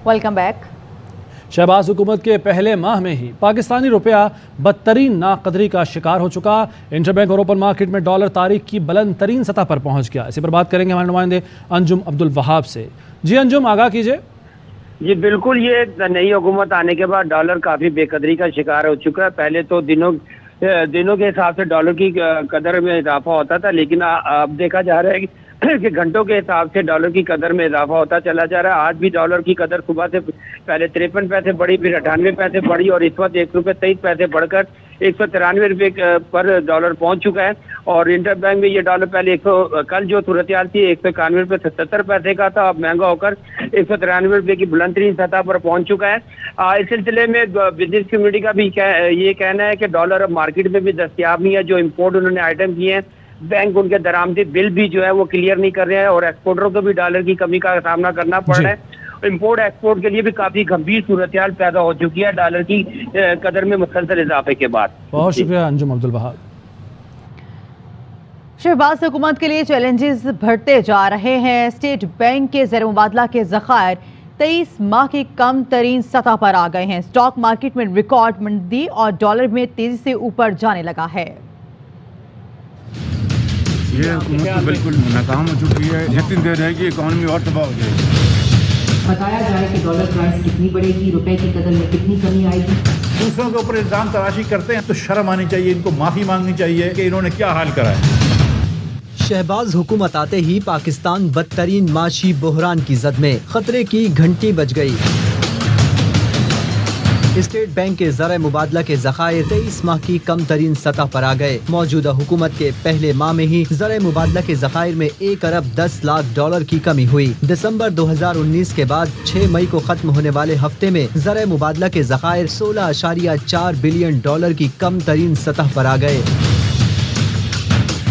Welcome back. Shahbaz हुकूमत के पहले माह में ही पाकिस्तानी रुपया बदतरीन नाकदरी का शिकार हो चुका। इंटरबैंक और ओपन मार्केट में डॉलर तारीख की बुलंद तरीन सतह पर पहुंच गया। इसी पर बात करेंगे हमारे नुमाइंदे अंजुम अब्दुल वहाब से। जी अंजुम, आगाह कीजिए। जी बिल्कुल, ये नई हुकूमत आने के बाद डॉलर काफी बेकदरी का शिकार हो चुका है। पहले तो दिनों के हिसाब से डॉलर की कदर में इजाफा होता था, लेकिन अब देखा जा रहा है कि घंटों के हिसाब से डॉलर की कदर में इजाफा होता चला जा रहा है। आज भी डॉलर की कदर सुबह से पहले 53 पैसे बढ़ी, फिर 98 पैसे बढ़ी और इस वक्त 1 रुपये 23 पैसे बढ़कर 193 रुपये पर डॉलर पहुंच चुका है। और इंटरबैंक में ये डॉलर पहले कल जो सूरत हाल थी 191 रुपये 77 पैसे का था, अब महंगा होकर 193 रुपये की बुलंद तरीन सतह पर पहुंच चुका है। इस सिलसिले में बिजनेस कम्युनिटी का भी ये कहना है कि डॉलर अब मार्केट में भी दस्तियाब नहीं है। जो इम्पोर्ट उन्होंने आइटम किए हैं, बैंक उनके दरामदी बिल भी जो है वो क्लियर नहीं कर रहे हैं और एक्सपोर्टरों को भी डॉलर की कमी का सामना करना पड़ रहा है। इम्पोर्ट एक्सपोर्ट के लिए भी काफी गंभीर सूरत-ए-हाल पैदा हो चुकी है डॉलर की कदर में मुसलसल इजाफे के बाद। बहुत शुक्रिया अंजुम अब्दुल वहाब। शहबाज हुकूमत के लिए चैलेंजेस बढ़ते जा रहे हैं। स्टेट बैंक के ज़र मुबादला के ज़खायर 23 माह की कम तरीन सतह पर आ गए हैं। स्टॉक मार्केट में रिकॉर्ड मंदी और डॉलर में तेजी से ऊपर जाने लगा है। ये हुकूमत तो बिल्कुल नाकाम हो चुकी है। जितनी देर रहेगी इकॉनमी और तबाह हो जाएगी। बताया जाए कि डॉलर प्राइस कितनी बढ़ेगी, रुपए की कदर में कितनी कमी आएगी। दूसरों के ऊपर इल्जाम तराशी करते हैं तो शर्म आनी चाहिए, इनको माफी मांगनी चाहिए कि इन्होंने क्या हाल करा है। शहबाज हुकूमत आते ही पाकिस्तान बदतरीन माशी बहरान की जद में, खतरे की घंटी बज गई। स्टेट बैंक के ज़र मुबादला के ज़खायर 23 माह की कम तरीन सतह पर आ गए। मौजूदा हुकूमत के पहले माह में ही ज़र मुबादला के ज़खायर में 1 अरब 10 लाख डॉलर की कमी हुई। दिसंबर 2019 के बाद 6 मई को खत्म होने वाले हफ्ते में ज़र मुबादला के ज़खायर 16.4 बिलियन डॉलर की कम तरीन सतह पर आ गए।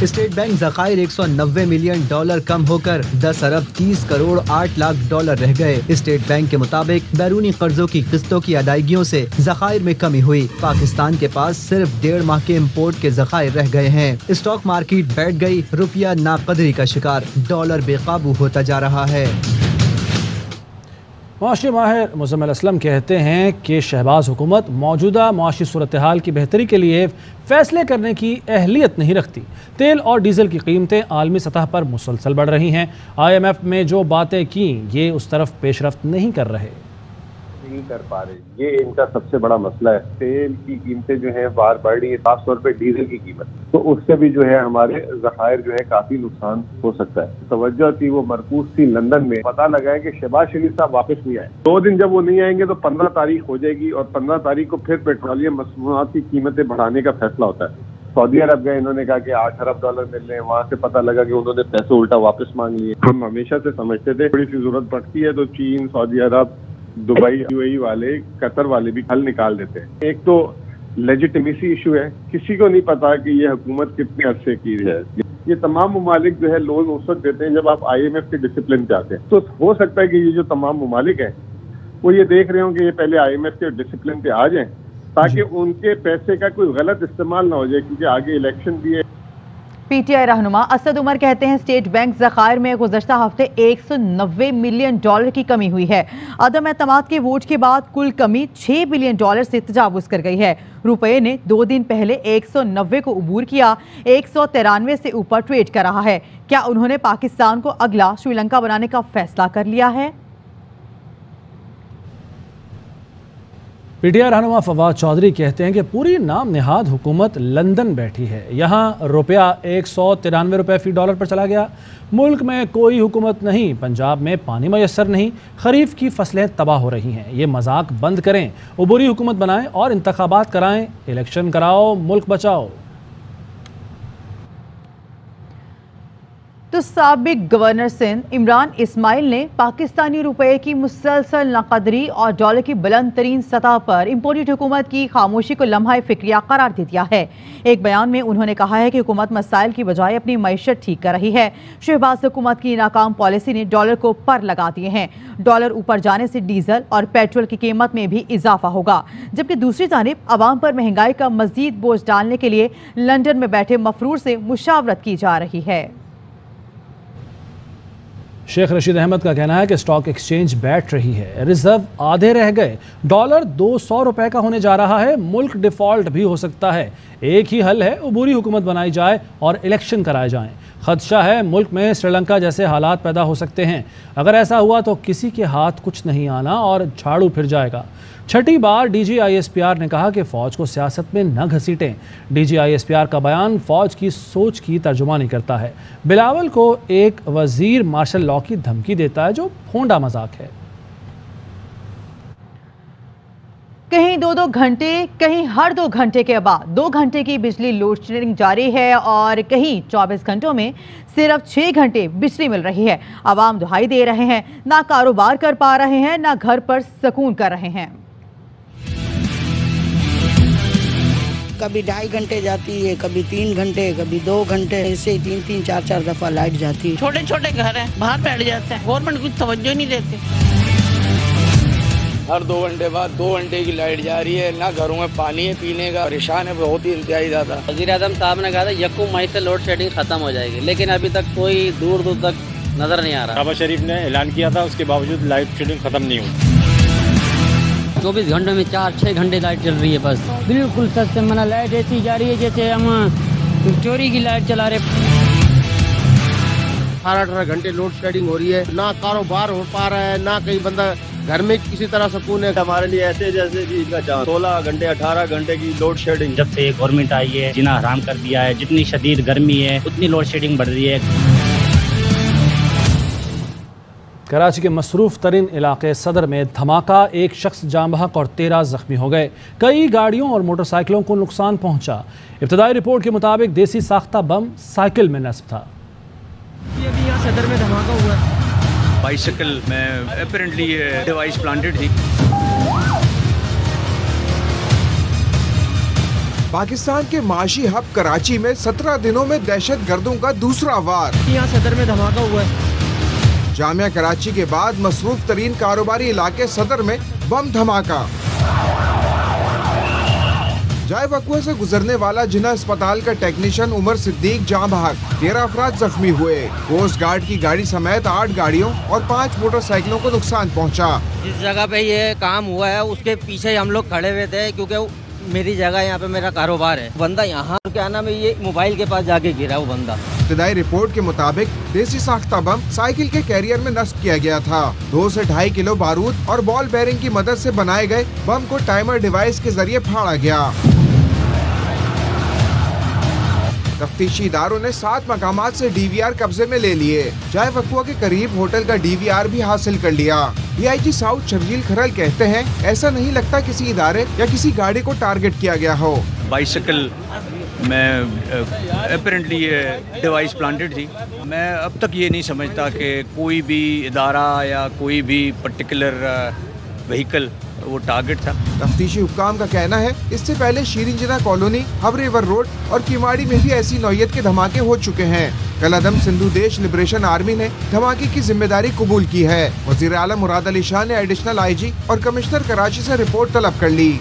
स्टेट बैंक ज़खायर 190 मिलियन डॉलर कम होकर 10 अरब 30 करोड़ 8 लाख डॉलर रह गए। स्टेट बैंक के मुताबिक बैरूनी कर्जों की किस्तों की अदायगियों से ज़खायर में कमी हुई। पाकिस्तान के पास सिर्फ 1.5 माह के इम्पोर्ट के ज़खायर रह गए हैं। स्टॉक मार्केट बैठ गई, रुपया नाकदरी का शिकार, डॉलर बेकाबू होता जा रहा है। मुआशी माहिर मुज़म्मिल असलम कहते हैं कि शहबाज हुकूमत मौजूदा मुआशी सूरत हाल की बेहतरी के लिए फ़ैसले करने की अहलियत नहीं रखती। तेल और डीज़ल की कीमतें आलमी सतह पर मुसलसल बढ़ रही हैं। IMF में जो बातें की ये उस तरफ पेशरफ्त नहीं कर रहे, नहीं कर पा रहे। ये इनका सबसे बड़ा मसला है। तेल की कीमतें जो है बार बढ़ रही है, खास तौर पे डीजल की कीमत, तो उससे भी जो है हमारे ज़खायर जो है काफी नुकसान हो सकता है। तवज्जो थी वो मरकूज थी लंदन में, पता लगा है कि शहबाज शरीफ साहब वापस नहीं आए। 2 दिन जब वो नहीं आएंगे तो 15 तारीख हो जाएगी और 15 तारीख को फिर पेट्रोलियम मसनूआत की कीमतें बढ़ाने का फैसला होता है। सऊदी अरब गए, इन्होंने कहा कि 8 अरब डॉलर मिल रहे हैं, वहाँ से पता लगा कि उन्होंने पैसे उल्टा वापस मांग लिए। हम हमेशा से समझते थे थोड़ी सी जरूरत पड़ती है तो चीन, सऊदी अरब, दुबई, UAE वाले, कतर वाले भी हल निकाल देते हैं। एक तो लेजिटिमेसी इशू है, किसी को नहीं पता कि ये हुकूमत कितने अरसे की है। ये तमाम ममालिक जो है लोन उस वक्त देते हैं जब आप IMF के डिसिप्लिन पे आते हैं। तो हो सकता है कि ये जो तमाम ममालिक हैं वो ये देख रहे हो कि ये पहले IMF के डिसिप्लिन पे आ जाएं ताकि उनके पैसे का कोई गलत इस्तेमाल ना हो जाए, क्योंकि आगे इलेक्शन भी है। PTI रहनुमा असद उमर कहते हैं स्टेट बैंक ज़खायर में गुज़श्ता हफ्ते 190 मिलियन डॉलर की कमी हुई है। अदम एतमाद के वोट के बाद कुल कमी 6 बिलियन डॉलर से तजावुज़ कर गई है। रुपये ने 2 दिन पहले 190 को अबूर किया, 193 से ऊपर ट्रेड कर रहा है। क्या उन्होंने पाकिस्तान को अगला श्रीलंका बनाने का फैसला कर लिया है? PTI रहनुमा फवाद चौधरी कहते हैं कि पूरी नाम निहाद हुकूमत लंदन बैठी है। यहाँ रुपया 193 रुपये फ़ी डॉलर पर चला गया। मुल्क में कोई हुकूमत नहीं, पंजाब में पानी मैसर नहीं, खरीफ की फसलें तबाह हो रही हैं। ये मजाक बंद करें, उबूरी हुकूमत बनाएं और इंतखाबात कराएं, इलेक्शन कराओ, मुल्क बचाओ। तो साबिक गवर्नर सिंध इमरान इस्माइल ने पाकिस्तानी रुपए की मुसलसल नाकदरी और डॉलर की बुलंद तरीन सतह पर इम्पोर्टेड हुकूमत की खामोशी को लम्हा फिक्रिया करार दे दिया है। एक बयान में उन्होंने कहा है कि हुकूमत मसाइल की बजाय अपनी मईशत ठीक कर रही है। शहबाज हुकूमत की नाकाम पॉलिसी ने डॉलर को पर लगा दिए हैं। डॉलर ऊपर जाने से डीजल और पेट्रोल की कीमत में भी इजाफा होगा, जबकि दूसरी जानिब अवाम पर महंगाई का मजीद बोझ डालने के लिए लंदन में बैठे मफरूर से मुशावरत की जा रही है। शेख रशीद अहमद का कहना है कि स्टॉक एक्सचेंज बैठ रही है, रिजर्व आधे रह गए, डॉलर 200 रुपए का होने जा रहा है, मुल्क डिफॉल्ट भी हो सकता है। एक ही हल है, अबूरी हुकूमत बनाई जाए और इलेक्शन कराए जाएं। खदशा है मुल्क में श्रीलंका जैसे हालात पैदा हो सकते हैं। अगर ऐसा हुआ तो किसी के हाथ कुछ नहीं आना और झाड़ू फिर जाएगा। छठी बार DGISPR ने कहा कि फ़ौज को सियासत में न घसीटें। DGISPR का बयान फ़ौज की सोच की तर्जुमानी करता है। बिलावल को एक वज़ीर मार्शल लॉ की धमकी देता है जो भोंडा मजाक है। कहीं 2-2 घंटे, कहीं हर 2 घंटे के बाद 2 घंटे की बिजली लोड शेडिंग जारी है और कहीं 24 घंटों में सिर्फ 6 घंटे बिजली मिल रही है। आवाम दुहाई दे रहे हैं, ना कारोबार कर पा रहे हैं, ना घर पर सुकून कर रहे हैं। कभी 2.5 घंटे जाती है, कभी 3 घंटे, कभी 2 घंटे, ऐसे ही 3-3, 4-4 दफा लाइट जाती है। छोटे छोटे घर हैं, बाहर बैठ जाते हैं, गवर्नमेंट कुछ तवज्जो नहीं देती। हर 2 घंटे बाद 2 घंटे की लाइट जा रही है, ना घरों में पानी है पीने का, परेशान है बहुत ही इंतहाई ज़्यादा। वज़ीर-ए-आज़म साहब ने कहा था यकम मई से लोड शेडिंग खत्म हो जाएगी, लेकिन अभी तक कोई दूर दूर तक नजर नहीं आ रहा। शहबाज शरीफ ने ऐलान किया था, उसके बावजूद लाइट शेडिंग खत्म नहीं हुई। 24 घंटों में 4-6 घंटे लाइट चल रही है बस। बिल्कुल सस्ते मना लाइट ऐसी जा रही है जैसे हम चोरी की लाइट चला रहे। 18 घंटे लोड शेडिंग हो रही है, ना कारोबार हो पा रहा है, ना कहीं बंदा घर में किसी तरह सुकून है। हमारे लिए ऐसे जैसे कि 16 घंटे 18 घंटे की लोड शेडिंग। जब से गवर्नमेंट आई है जीना हराम कर दिया है, जितनी शदीद गर्मी है उतनी लोड शेडिंग बढ़ रही है। कराची के मसरूफ़ तरीन इलाके सदर में धमाका, एक शख्स जाँ बहक और 13 जख्मी हो गए। कई गाड़ियों और मोटरसाइकिलों को नुकसान पहुंचा। इब्तदाई रिपोर्ट के मुताबिक देसी साख्ता बम साइकिल में नस्ब था। ये भी यहाँ सदर में धमाका हुआ है। बाइसिकल में अपरेंटली ये डिवाइस प्लांटेड थी। पाकिस्तान के माशी हब कराची में 17 दिनों में दहशत गर्दों का दूसरा वार। यहाँ सदर में धमाका हुआ है। जामिया कराची के बाद मसरूफ तरीन कारोबारी इलाके सदर में बम धमाका। जाए वकुआ से गुजरने वाला जिना अस्पताल का टेक्नीशियन उमर सिद्दीक जाँ बहक, 13 अफराद जख्मी हुए। कोस्ट गार्ड की गाड़ी समेत 8 गाड़ियों और 5 मोटरसाइकिलों को नुकसान पहुंचा। जिस जगह पे ये काम हुआ है उसके पीछे हम लोग खड़े हुए थे, क्योंकि मेरी जगह यहाँ पे मेरा कारोबार है। बंदा यहाँ क्या नाम है, ये मोबाइल के पास जाके गिरा वो बंदा। इब्तदाई रिपोर्ट के मुताबिक देसी साख्ता बम साइकिल के कैरियर में नस्ब किया गया था। 2 से 2.5 किलो बारूद और बॉल बेरिंग की मदद से बनाए गए बम को टाइमर डिवाइस के जरिए फाड़ा गया। तफ्तीशी इदारों ने 7 मकामात से DVR कब्जे में ले लिए। जाए वकुआ के करीब होटल का DVR भी हासिल कर लिया। DIG साउथ शर्जील खरल कहते हैं, ऐसा नहीं लगता किसी इदारे या किसी गाड़ी को टारगेट किया गया हो। बाइसिकल में अपरेंटली ये डिवाइस प्लांटेड थी। मैं अब तक ये नहीं समझता कि कोई भी इदारा या कोई भी पर्टिकुलर व्हीकल वो टारगेट था। तफ्तीशी हुक्काम का कहना है, इससे पहले शीरीन जिना कॉलोनी, हब रिवर रोड और किमाड़ी में भी ऐसी नौयत के धमाके हो चुके हैं। कलअदम सिंधु देश लिबरेशन आर्मी ने धमाके की जिम्मेदारी कबूल की है। वज़ीर आला मुराद अली शाह ने एडिशनल IG और कमिश्नर कराची से रिपोर्ट तलब कर ली।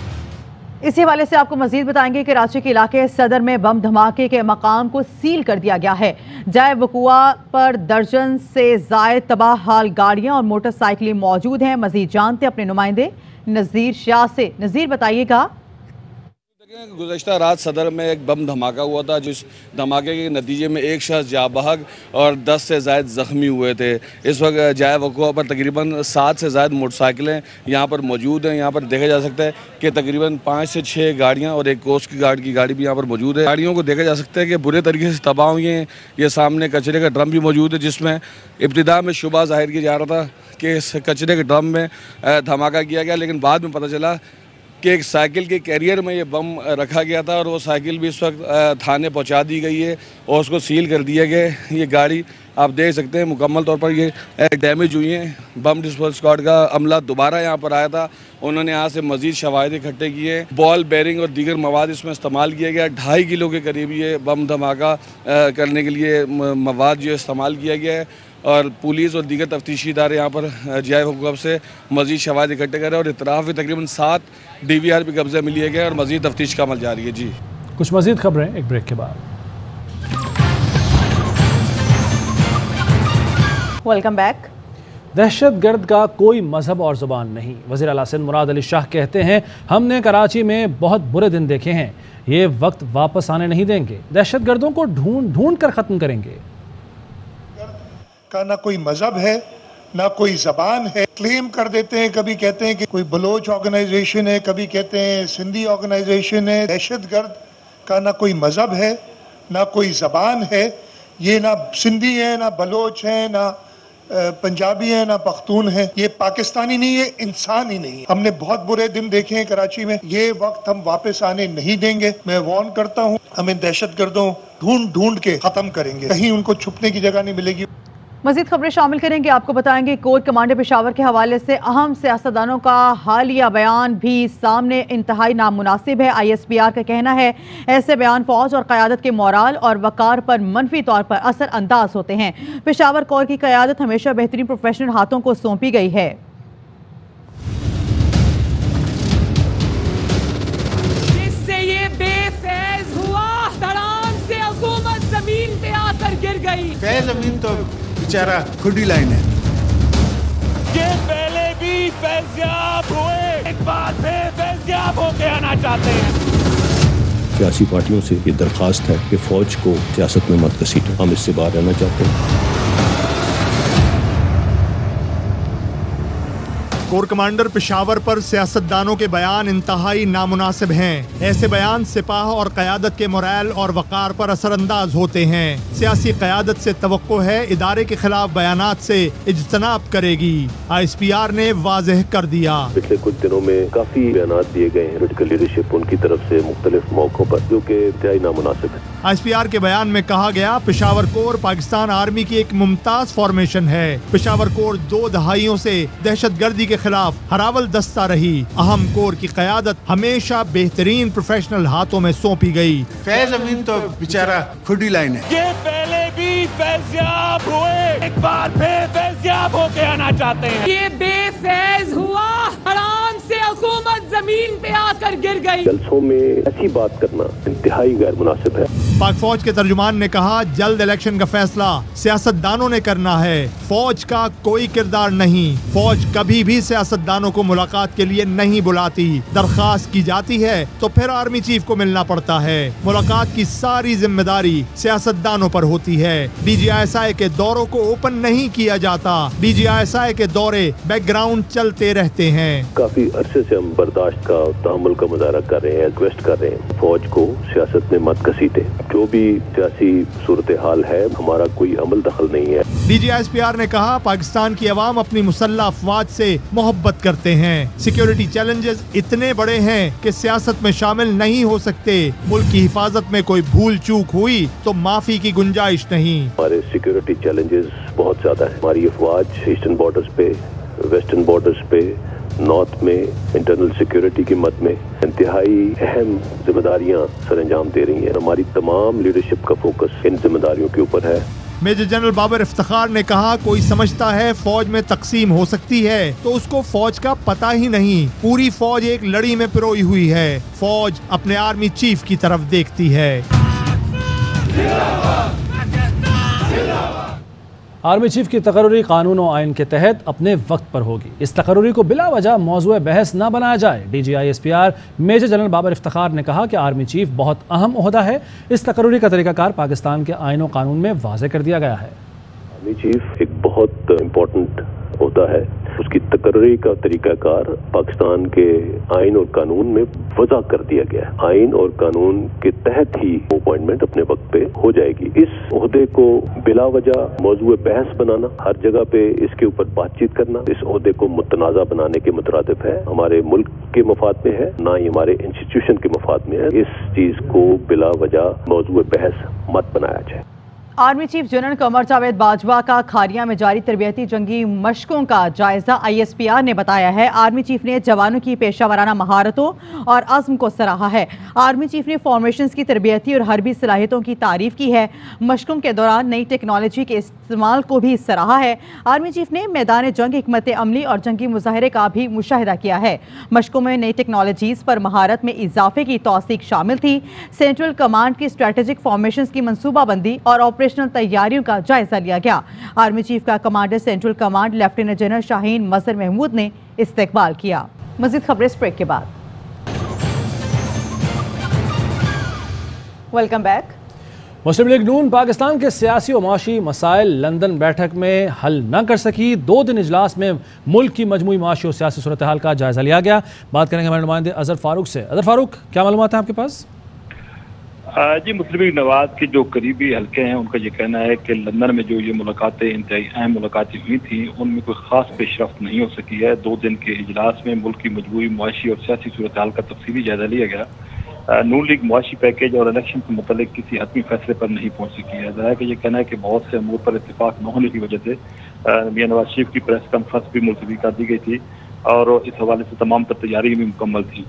इसी हवाले से आपको मजीद बताएंगे कि कराची के इलाके सदर में बम धमाके के मकाम को सील कर दिया गया है। जाए वकुआ पर दर्जन से जायद तबाह हाल गाड़ियां और मोटरसाइकिलें मौजूद हैं। मजीद जानते अपने नुमाइंदे नज़ीर शाह से। नज़ीर बताइएगा। गुज़श्ता रात सदर में एक बम धमाका हुआ था, जिस धमाके के नतीजे में एक शख्स जाँ बहक और 10 से ज़ायद ज़ख्मी हुए थे। इस वक्त जाए वकुआ पर तकरीबन 7 से ज़ायद मोटरसाइकिलें यहाँ पर मौजूद हैं। यहाँ पर देखा जा सकता है कि तकरीबन 5 से 6 गाड़ियाँ और एक कोस्ट गार्ड की गाड़ी भी यहाँ पर मौजूद है। गाड़ियों को देखा जा सकता है कि बुरे तरीके से तबाह हुई हैं। ये सामने कचरे का ड्रम भी मौजूद है, जिसमें इब्तिदा में शुबा ज़ाहिर किया जा रहा था कि इस कचरे के ड्रम में धमाका किया गया, लेकिन बाद में पता चला कि एक साइकिल के कैरियर में ये बम रखा गया था और वो साइकिल भी इस वक्त थाने पहुंचा दी गई है और उसको सील कर दिया गया है। ये गाड़ी आप देख सकते हैं मुकम्मल तौर पर ये डैमेज हुई हैं। बम डिस्पोजल स्क्वाड का अमला दोबारा यहाँ पर आया था, उन्होंने यहाँ से मज़ीद शवाहिद इकट्ठे किए। बॉल बेरिंग और दीगर मवाद इसमें इस्तेमाल किया गया। 2.5 किलो के करीब ये बम धमाका करने के लिए मवाद जो इस्तेमाल किया गया है और पुलिस और दीगर तफ्तीशी इदारे यहाँ पर जाए वकुआ से मज़ीद शवाहिद इकट्ठे कर रहे हैं और इतराफ़ भी तकरीबन 7 DVR भी कब्जे में लिए गए और मज़ीद तफ्तीश का अमल जारी है। जी कुछ मज़ीद खबरें एक ब्रेक के बाद। Welcome back. दहशत गर्द का कोई मजहब और ज़ुबान नहीं। वज़ीर आला सिंध मुराद अली शाह कहते हैं, हमने कराची में बहुत बुरे दिन देखे हैं, ये वक्त वापस आने नहीं देंगे, दहशत गर्दों को ढूंढ कर ख़त्म करेंगे। का ना कोई मजहब है ना कोई ज़बान है, क्लेम कर देते हैं, कभी कहते हैं कि कोई बलोच ऑर्गेनाइजेशन है, कभी कहते हैं सिंधी ऑर्गेनाइजेशन है। दहशत गर्द का ना कोई मजहब है ना कोई ज़बान है, ये ना सिंधी है ना बलोच है ना पंजाबी है ना पख्तून है, ये पाकिस्तानी नहीं है, इंसान ही नहीं है। हमने बहुत बुरे दिन देखे हैं कराची में, ये वक्त हम वापस आने नहीं देंगे। मैं वार्न करता हूँ, हमें दहशत गर्दों ढूंढ के खत्म करेंगे, कहीं उनको छुपने की जगह नहीं मिलेगी। मज़ीद खबरें शामिल करेंगे। आपको बताएंगे कोर कमांडर पेशावर के हवाले से अहम सियासतदानों का हालिया बयान भी सामने इंतहाई नामुनासिब है। ISPR का कहना है ऐसे बयान फौज और क़यादत के मोराल और वक़ार पर मनफी तौर पर असर अंदाज होते हैं। पेशावर कोर की क़यादत हमेशा बेहतरीन प्रोफेशनल हाथों को सौंपी गई है। इससे ये बेफैज हुआ, धड़ाम से हुकूमत जमीन पे आकर गिर गई। फैज अमीन तो बेचारा खुदी लाइन है। ये पहले भी फैज़याब हुए, एक बार फिर फैज़याब होके आना चाहते हैं। सियासी पार्टियों से ये दरख्वास्त है कि फौज को सियासत में मत घसीटो, हम इससे बाहर रहना चाहते हैं। कोर कमांडर पेशावर पर सियासतदानों के बयान इंतहाई नामुनासिब हैं। ऐसे बयान सिपाह और क़यादत के मोरल और वक़ार पर असरअंदाज होते हैं। सियासी क़यादत से तवक्को है इदारे के खिलाफ बयानात से इज्तनाब करेगी। ISPR ने वाज़ेह कर दिया। पिछले कुछ दिनों में काफ़ी बयानात दिए गए हैं पॉलिटिकल लीडरशिप उनकी तरफ से मुख्तलिफ मौक़ों पर, जो कि इंतहाई नामुनासिब है। ISPR के बयान में कहा गया, पेशावर कोर पाकिस्तान आर्मी की एक मुमताज फॉर्मेशन है। पेशावर कोर 2 दहाइयों से दहशत गर्दी के खिलाफ हरावल दस्ता रही। अहम कोर की क़यादत हमेशा बेहतरीन प्रोफेशनल हाथों में सौंपी गई। फैज अमीन तो बेचारा खुदी लाइन है। ये पहले भी फैज़याब हुए, एक बार फिर फैज़याब होके आना चाहते हैं। ये बेफैज हुआ, आराम से हुकूमत जमीन पे आकर गिर गई। जलसों में ऐसी बात करना इंतहाई गैर मुनासिब है। पाक फौज के तर्जुमान ने कहा, जल्द इलेक्शन का फैसला सियासतदानों ने करना है, फौज का कोई किरदार नहीं। फौज कभी भी सियासतदानों को मुलाकात के लिए नहीं बुलाती। दरख्वास्त की जाती है तो फिर आर्मी चीफ को मिलना पड़ता है। मुलाकात की सारी जिम्मेदारी सियासतदानों पर होती है। DGISI के दौरों को ओपन नहीं किया जाता। DGISI के दौरे बैकग्राउंड चलते रहते हैं। काफी अरसे से हम बर्दाश्त का तहम्मुल का मुजाहरा कर रहे हैं, रिक्वेस्ट कर रहे हैं फौज को सियासत में मत घसीटे। जो भी सियासी सूरत हाल है, हमारा कोई अमल दखल नहीं है। DGISPR ने कहा, पाकिस्तान की अवाम अपनी मुसल्लह अफवाज से मोहब्बत करते हैं। सिक्योरिटी चैलेंजेस इतने बड़े हैं कि सियासत में शामिल नहीं हो सकते। मुल्क की हिफाजत में कोई भूल चूक हुई तो माफी की गुंजाइश नहीं। हमारे सिक्योरिटी चैलेंजेस बहुत ज्यादा है। हमारी अफवाज ईस्टर्न बॉर्डर्स पे, वेस्टर्न बॉर्डर्स पे, नॉर्थ में इंटरनल सिक्योरिटी की मद में इंतहाई अहम जिम्मेदारियां सरअंजाम दे रही हैं। हमारी तमाम लीडरशिप का फोकस इन जिम्मेदारियों के ऊपर है। मेजर जनरल बाबर इफ्तिखार ने कहा, कोई समझता है फौज में तकसीम हो सकती है तो उसको फौज का पता ही नहीं। पूरी फौज एक लड़ी में पिरोई हुई है। फौज अपने आर्मी चीफ की तरफ देखती है। आर्मी चीफ की तकर्री कानून और आइन के तहत अपने वक्त पर होगी। इस तकर्री को बिला वजह मौजूए बहस न बनाया जाए। DGISPR major general Babar Iftikhar ने कहा कि आर्मी चीफ बहुत अहम ओहदा है। इस तकर्री का तरीकाकार पाकिस्तान के आइन और कानून में वाज़ेह कर दिया गया है। आर्मी चीफ एक बहुत इम्पोर्टेंट ओहदा है। उसकी तकर्री का तरीकाकार पाकिस्तान के आइन और कानून में वज़ा कर दिया गया है। आइन और कानून के तहत ही अपॉइंटमेंट अपने वक्त पे हो जाएगी। इस ओहदे को बिला वजह मौजूए बहस बनाना, हर जगह पे इसके ऊपर बातचीत करना, इस ओहदे को मुतनाज़ा बनाने के मुतरादिफ है। हमारे मुल्क के मफाद में है, ना ही हमारे इंस्टीट्यूशन के मफाद में है। इस चीज को बिला वजह मौजूए बहस मत बनाया जाए। Army chief general Qamar Javed Bajwa का खारिया में जारी तरबियती जंगी मशकों का जायजा ISPR ने बताया है। आर्मी चीफ ने जवानों की पेशावराना महारतों और अज़्म को सराहा है। आर्मी चीफ ने फॉर्मेशंस की तरबियती और हरबी सलाहियतों की तारीफ की है। मशकों के दौरान नई टेक्नोलॉजी के इस्तेमाल को भी सराहा है। आर्मी चीफ ने मैदान जंग हिकमत अमली और जंगी मुजाहरे का भी मुशाहिदा किया है। मशकों में नई टेक्नोलॉजीज़ पर महारत में इजाफे की तौसीक शामिल थी। सेंट्रल कमांड की स्ट्रेटेजिक फॉर्मेशंस की मनसूबाबंदी और ऑपरेशनल तैयारियों का जायजा लिया गया। आर्मी चीफ का commander Central Command lieutenant general Shaheen Mazhar Mahmood ने इस्तकबाल किया। मजीद खबरें इस ब्रेक के बाद। Welcome back. मुस्लिम लीग नून पाकिस्तान के सियासी और माशी मसाइल लंदन बैठक में हल न कर सकी। 2 दिन इजलास में मुल्क की मजमूई माशी और सियासी सूरत हाल का जायजा लिया गया। बात करेंगे हमारे नुमाइंदे अजहर फारूक से। अजहर फारूक, क्या मालूमात है आपके पास? जी, मुस्लिम लीग नवाज के जो करीबी हल्के हैं उनका ये कहना है कि लंदन में जो ये मुलाकातें इंतहाई अहम मुलाकातें हुई थी उनमें कोई खास पेशरफ्त नहीं हो सकी है। 2 दिन के इजलास में मुल्क की मजमूई माशी और सियासी सूरत हाल का तफसीली जायजा लिया गया। नून लीग मुआशी पैकेज और इलेक्शन से मुतल्लिक किसी हतमी फैसले पर नहीं पहुंच सकी है। ज़ाहिर है कि ये कहना है कि बहुत से अमूर पर इत्तेफाक न होने की वजह से मियां नवाज शरीफ की प्रेस कॉन्फ्रेंस भी मुलतवी कर दी गई थी और इस हवाले से तमाम तर तैयारी भी मुकम्मल थी।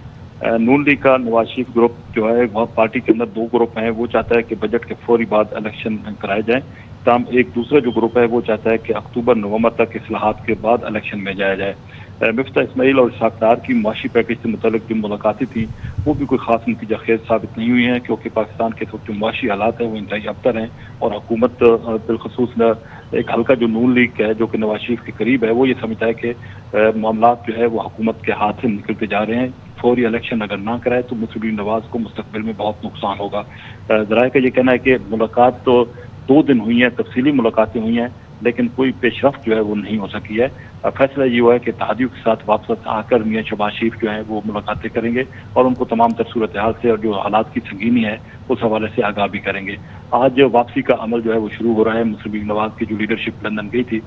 नून लीग का नवाज शरीफ ग्रुप जो है वह पार्टी के अंदर 2 ग्रुप हैं। वो चाहता है कि बजट के फौरी बाद इलेक्शन कराए जाएँ। तमाम एक दूसरा जो ग्रुप है वो चाहता है कि अक्टूबर नवंबर तक इस्लाहात के बाद इलेक्शन में जाया जाए। मिफ्ता इस्माइल और इस्हाक डार की मुआशी पैकेज से मुतल्लिक जो मुलाकातें थी वो भी कोई खास नतीजा खेज साबित नहीं हुई हैं, क्योंकि पाकिस्तान के जो मुआशी हालात हैं वो इंतहाई अबतर हैं और हुकूमत बिलखसूस एक हल्का जो नून लीग है जो कि नवाज शरीफ के करीब है वो ये समझता है कि मामला जो है वो हुकूमत के हाथ से निकलते जा रहे हैं। फौरी इलेक्शन अगर ना कराए तो मुस्लिम लीग नवाज को मुस्तकबिल में बहुत नुकसान होगा। ज़राए का ये कहना है कि मुलाकात तो 2 दिन हुई हैं, तफसीली मुलाकातें हुई हैं, लेकिन कोई पेशरफ्त जो है वो नहीं हो सकी है। फैसला ये हुआ है कि इत्तेहादियों के साथ वापस आकर मियां शहबाज शरीफ जो है वो मुलाकातें करेंगे और उनको तमाम तर सूरत हाल से और जो हालात की संगीनी है उस हवाले से आगाह भी करेंगे। आज वापसी का अमल जो है वो शुरू हो रहा है। मुस्लिम लीग नवाज की जो लीडरशिप लंदन गई थी,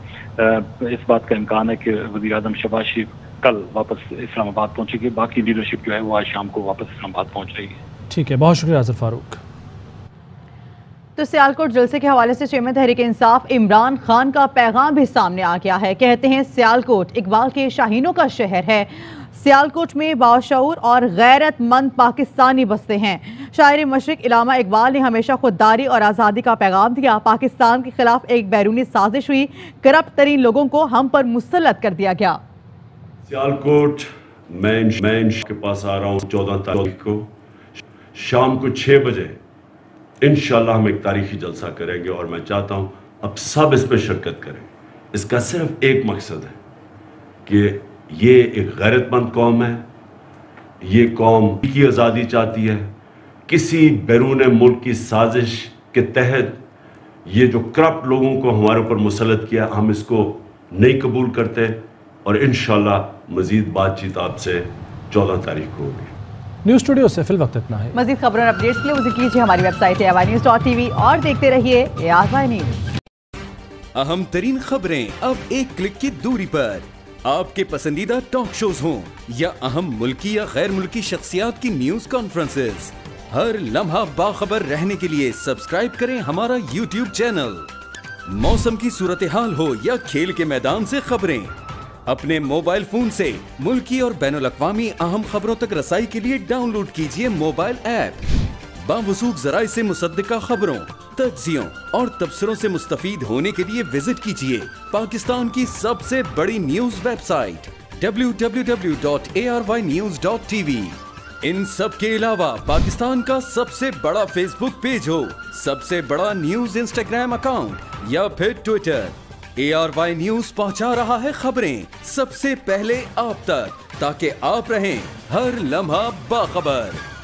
इस बात का इम्कान है कि वज़ीर आज़म शहबाज शरीफ कल वापस इस्लामाबाद पहुंचेगी। बाकी लीडरशिप जो है वो आज शाम को वापस इस्लामाबाद पहुंच रही है। ठीक है, बहुत शुक्रिया अजहर फारूक। तो सियालकोट जलसे के हवाले से चेयरमैन तहरीक इंसाफ इमरान खान का पैगाम भी सामने आ गया है। कहते हैं सियालकोट इकबाल के शाहीनों का शहर है। सियालकोट में बाशऊर और गैरतमंद पाकिस्तानी बसते हैं। शायर मशरिक इलामा इकबाल ने हमेशा खुददारी और आज़ादी का पैगाम दिया। पाकिस्तान के खिलाफ एक बैरूनी साजिश हुई, करप्ट तरीन लोगों को हम पर मुसल्लत कर दिया गया। सियालकोट मैं के पास आ रहा हूँ 14 तारीख को शाम को 6 बजे। इंशाल्लाह हम एक तारीखी जलसा करेंगे और मैं चाहता हूँ अब सब इस पर शिरकत करें। इसका सिर्फ एक मकसद है कि ये एक गैरतमंद कौम है, ये कौम की आज़ादी चाहती है। किसी बैरून मुल्क की साजिश के तहत ये जो करप्ट लोगों को हमारे ऊपर मुसल्लत किया हम इसको नहीं कबूल करते और इंशाल्लाह मज़ीद बातचीत आपसे 14 तारीख को होगी। न्यूज़ स्टूडियो से फिल वक्त इतना है। मज़ीद खबरों और अपडेट्स के लिए विजिट कीजिए हमारी वेबसाइट AYNews.tv और देखते रहिए ARY न्यूज़। अहम तरीन खबरें अब एक क्लिक की दूरी पर। आपके पसंदीदा टॉक शोज हों या अहम मुल्की या गैर मुल्की शख्सियात की न्यूज़ कॉन्फ्रेंसेस, हर लम्हा बाखबर रहने के लिए सब्सक्राइब करें हमारा YouTube चैनल। मौसम की सूरत हाल हो या खेल के मैदान से खबरें, अपने मोबाइल फोन से मुल्की और बैनुल-अक़वामी अहम खबरों तक रसाई के लिए डाउनलोड कीजिए मोबाइल ऐप। बावसूख ज़राए से मुसद्दिका खबरों, तज्ज़ियों और तबसरों से मुस्तफ़ीद होने के लिए विजिट कीजिए पाकिस्तान की सबसे बड़ी न्यूज़ वेबसाइट www.arynews.tv। इन सब के अलावा पाकिस्तान का सबसे बड़ा फेसबुक पेज हो, सबसे बड़ा न्यूज़ इंस्टाग्राम अकाउंट या फिर ट्विटर, ARY न्यूज़ पहुंचा रहा है खबरें सबसे पहले आप तक, ताकि आप रहें हर लम्हा बाखबर।